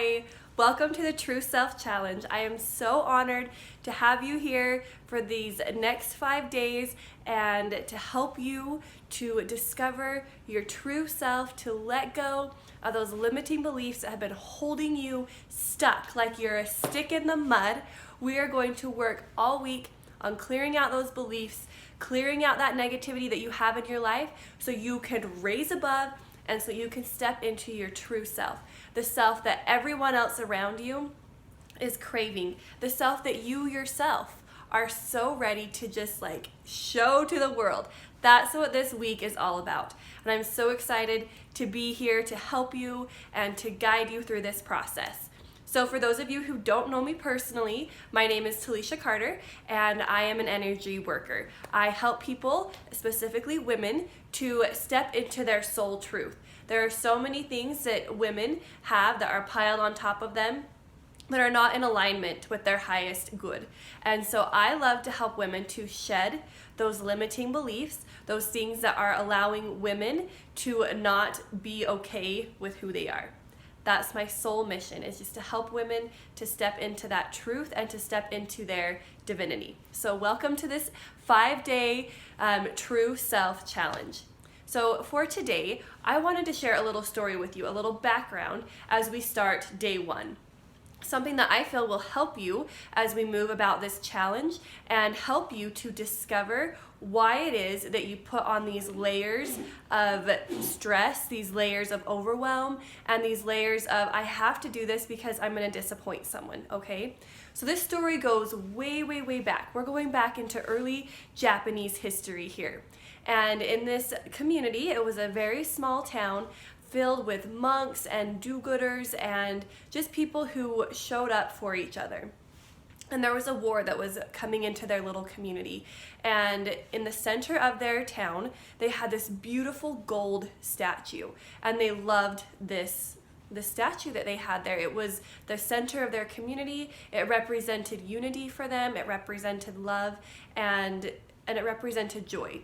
Hi, welcome to the True Self Challenge. I am so honored to have you here for these next 5 days and to help you to discover your true self, to let go of those limiting beliefs that have been holding you stuck like you're a stick in the mud. We are going to work all week on clearing out those beliefs, clearing out that negativity that you have in your life so you can raise above and so you can step into your true self, the self that everyone else around you is craving, the self that you yourself are so ready to just show to the world. That's what this week is all about. And I'm so excited to be here to help you and to guide you through this process. So for those of you who don't know me personally, my name is Talisha Carter and I am an energy worker. I help people, specifically women, to step into their soul truth. There are so many things that women have that are piled on top of them that are not in alignment with their highest good. And so I love to help women to shed those limiting beliefs, those things that are allowing women to not be okay with who they are. That's my soul mission, is just to help women to step into that truth and to step into their divinity. So welcome to this 5-day True Self Challenge. So for today, I wanted to share a little story with you, a little background as we start day 1. Something that I feel will help you as we move about this challenge and help you to discover why it is that you put on these layers of stress, these layers of overwhelm, and these layers of I have to do this because I'm going to disappoint someone, okay? So this story goes way, way, way back. We're going back into early Japanese history here. And in this community, it was a very small town filled with monks and do-gooders and just people who showed up for each other. And there was a war that was coming into their little community. And in the center of their town, they had this beautiful gold statue. And they loved the statue that they had there. It was the center of their community. It represented unity for them. It represented love and it represented joy.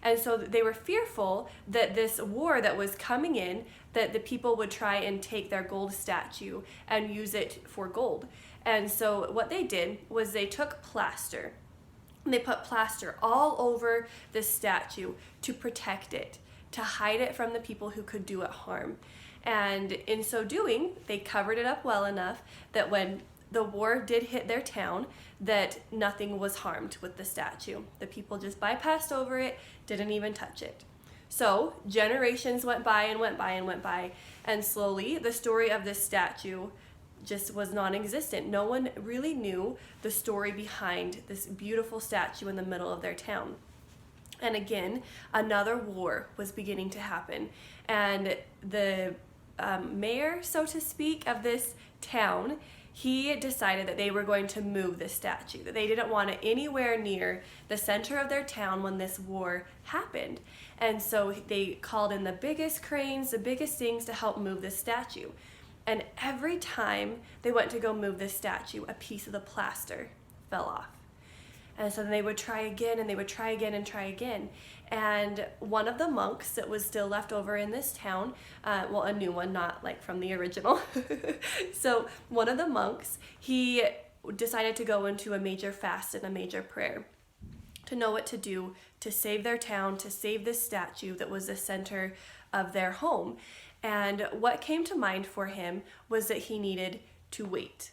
And so they were fearful that this war that was coming in, that the people would try and take their gold statue and use it for gold. And so what they did was they took plaster. They put plaster all over this statue to protect it, to hide it from the people who could do it harm. And in so doing, they covered it up well enough that when the war did hit their town, that nothing was harmed with the statue. The people just bypassed over it, didn't even touch it. So generations went by and went by and went by, and slowly the story of this statue just was non-existent. No one really knew the story behind this beautiful statue in the middle of their town. And again, another war was beginning to happen, and the mayor, so to speak, of this town, he decided that they were going to move the statue, that they didn't want it anywhere near the center of their town when this war happened. And so they called in the biggest cranes, the biggest things to help move this statue. And every time they went to go move this statue, a piece of the plaster fell off. And so then they would try again and they would try again and try again. And one of the monks that was still left over in this town, a new one, not like from the original. So one of the monks, he decided to go into a major fast and a major prayer to know what to do to save their town, to save this statue that was the center of their home. And what came to mind for him was that he needed to wait.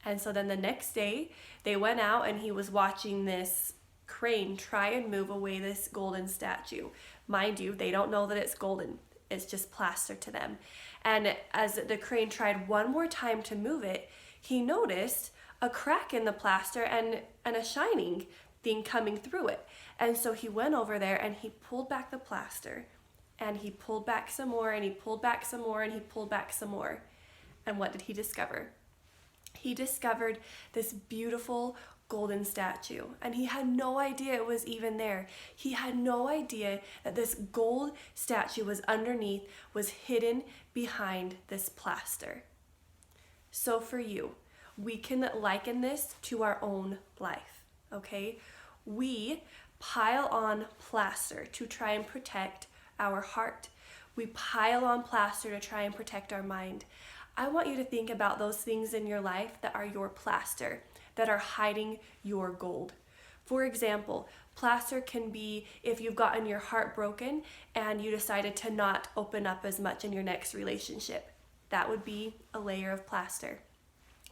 And so then the next day, they went out and he was watching this crane try and move away this golden statue. Mind you, they don't know that it's golden. It's just plaster to them. And as the crane tried one more time to move it, he noticed a crack in the plaster and a shining thing coming through it. And so he went over there and he pulled back the plaster, and he pulled back some more, and he pulled back some more, and he pulled back some more. And what did he discover? He discovered this beautiful golden statue, and he had no idea it was even there. He had no idea that this gold statue was underneath, was hidden behind this plaster. So for you, we can liken this to our own life, okay? We pile on plaster to try and protect our heart. We pile on plaster to try and protect our mind. I want you to think about those things in your life that are your plaster, that are hiding your gold. For example, plaster can be if you've gotten your heart broken and you decided to not open up as much in your next relationship. That would be a layer of plaster.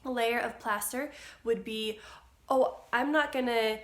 A layer of plaster would be, oh, I'm not gonna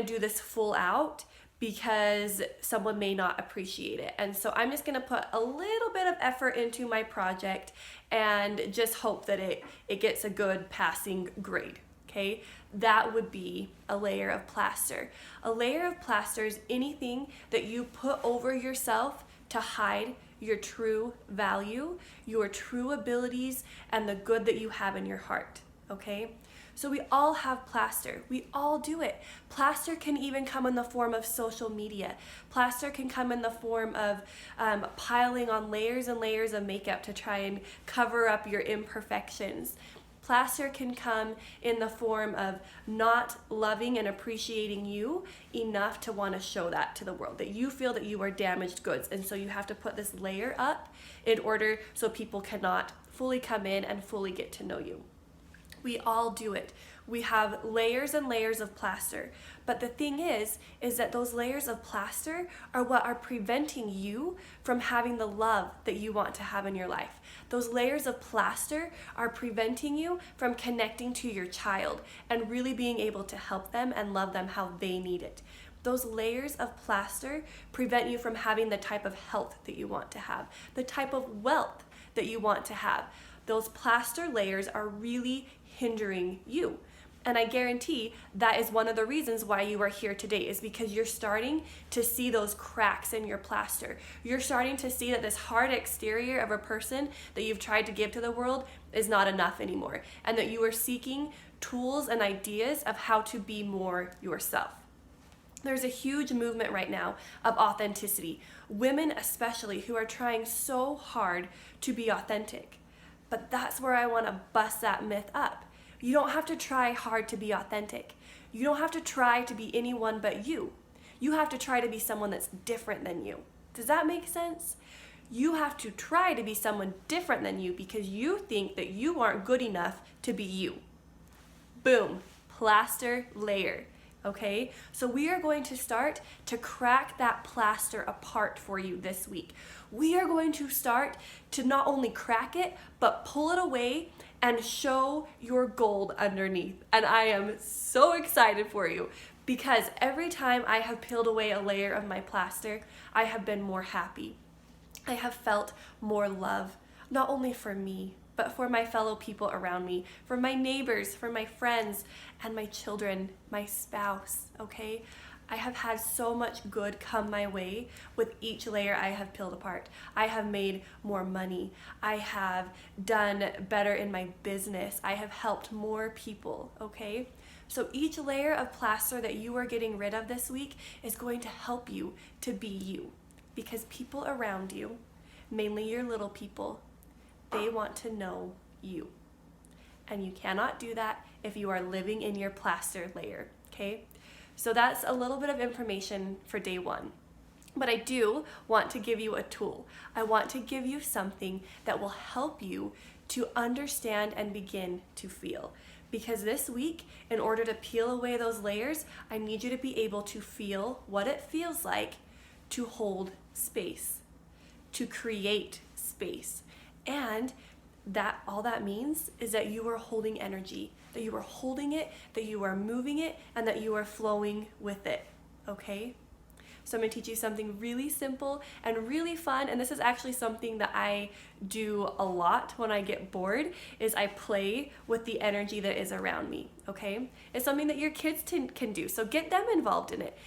do this full out because someone may not appreciate it. And so I'm just gonna put a little bit of effort into my project and just hope that it gets a good passing grade. Okay, that would be a layer of plaster. A layer of plaster is anything that you put over yourself to hide your true value, your true abilities, and the good that you have in your heart, okay? So we all have plaster. We all do it. Plaster can even come in the form of social media. Plaster can come in the form of piling on layers and layers of makeup to try and cover up your imperfections. Plaster can come in the form of not loving and appreciating you enough to want to show that to the world, that you feel that you are damaged goods. And so you have to put this layer up in order so people cannot fully come in and fully get to know you. We all do it. We have layers and layers of plaster. But the thing is that those layers of plaster are what are preventing you from having the love that you want to have in your life. Those layers of plaster are preventing you from connecting to your child and really being able to help them and love them how they need it. Those layers of plaster prevent you from having the type of health that you want to have, the type of wealth that you want to have. Those plaster layers are really hindering you. And I guarantee that is one of the reasons why you are here today, is because you're starting to see those cracks in your plaster. You're starting to see that this hard exterior of a person that you've tried to give to the world is not enough anymore, and that you are seeking tools and ideas of how to be more yourself. There's a huge movement right now of authenticity. Women especially who are trying so hard to be authentic. But that's where I want to bust that myth up. You don't have to try hard to be authentic. You don't have to try to be anyone but you. You have to try to be someone that's different than you. Does that make sense? You have to try to be someone different than you because you think that you aren't good enough to be you. Boom, plaster layer. Okay, so we are going to start to crack that plaster apart for you this week. We are going to start to not only crack it, but pull it away and show your gold underneath. And I am so excited for you because every time I have peeled away a layer of my plaster, I have been more happy. I have felt more love, not only for me, but for my fellow people around me, for my neighbors, for my friends, and my children, my spouse, okay? I have had so much good come my way with each layer I have peeled apart. I have made more money. I have done better in my business. I have helped more people, okay? So each layer of plaster that you are getting rid of this week is going to help you to be you, because people around you, mainly your little people, they want to know you. And you cannot do that if you are living in your plaster layer, okay? So that's a little bit of information for day one. But I do want to give you a tool. I want to give you something that will help you to understand and begin to feel. Because this week, in order to peel away those layers, I need you to be able to feel what it feels like to hold space, to create space. And that all that means is that you are holding energy, that you are holding it, that you are moving it, and that you are flowing with it, okay? So I'm gonna teach you something really simple and really fun, and this is actually something that I do a lot when I get bored, is I play with the energy that is around me, okay? It's something that your kids can do, so get them involved in it.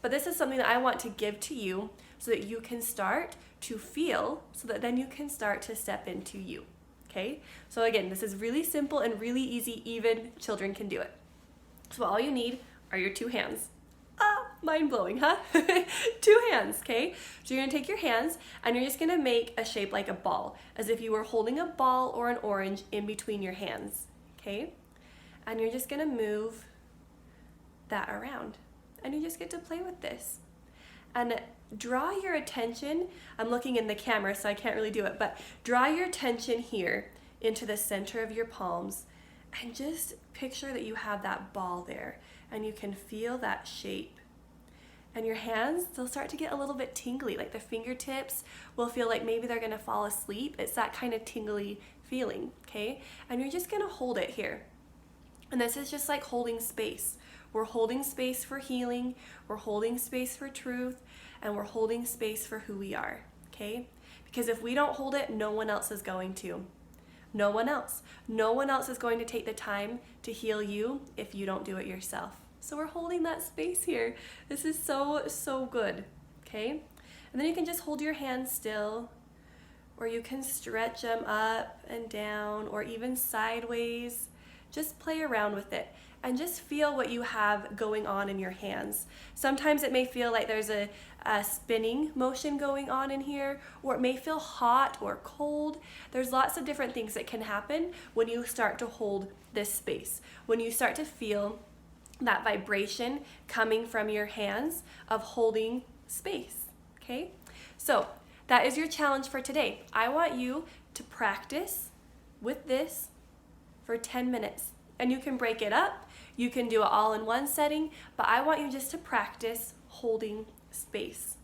But this is something that I want to give to you so that you can start to feel, so that then you can start to step into you, okay? So again, this is really simple and really easy, even children can do it. So all you need are your two hands. Mind-blowing, huh? Two hands, okay? So you're gonna take your hands and you're just gonna make a shape like a ball, as if you were holding a ball or an orange in between your hands, okay? And you're just gonna move that around, and you just get to play with this. And draw your attention, I'm looking in the camera so I can't really do it, but draw your attention here into the center of your palms, and just picture that you have that ball there and you can feel that shape. And your hands, they'll start to get a little bit tingly, like the fingertips will feel like maybe they're gonna fall asleep. It's that kind of tingly feeling, okay? And you're just gonna hold it here. And this is just like holding space. We're holding space for healing, we're holding space for truth, and we're holding space for who we are, okay? Because if we don't hold it, no one else is going to. No one else. No one else is going to take the time to heal you if you don't do it yourself. So we're holding that space here. This is so good, okay? And then you can just hold your hands still, or you can stretch them up and down, or even sideways. Just play around with it and just feel what you have going on in your hands. Sometimes it may feel like there's a spinning motion going on in here, or it may feel hot or cold. There's lots of different things that can happen when you start to hold this space. When you start to feel that vibration coming from your hands of holding space, okay? So that is your challenge for today. I want you to practice with this for 10 minutes. And you can break it up, you can do it all in one setting, but I want you just to practice holding space.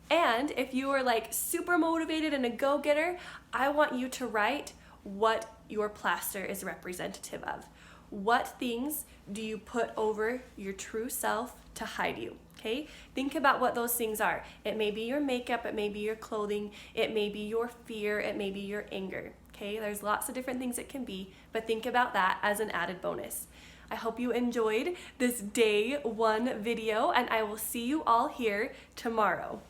And if you are like super motivated and a go-getter, I want you to write what your plaster is representative of. What things do you put over your true self to hide you? Okay? Think about what those things are. It may be your makeup, it may be your clothing, it may be your fear, it may be your anger. Okay? There's lots of different things it can be, but think about that as an added bonus. I hope you enjoyed this day 1 video, and I will see you all here tomorrow.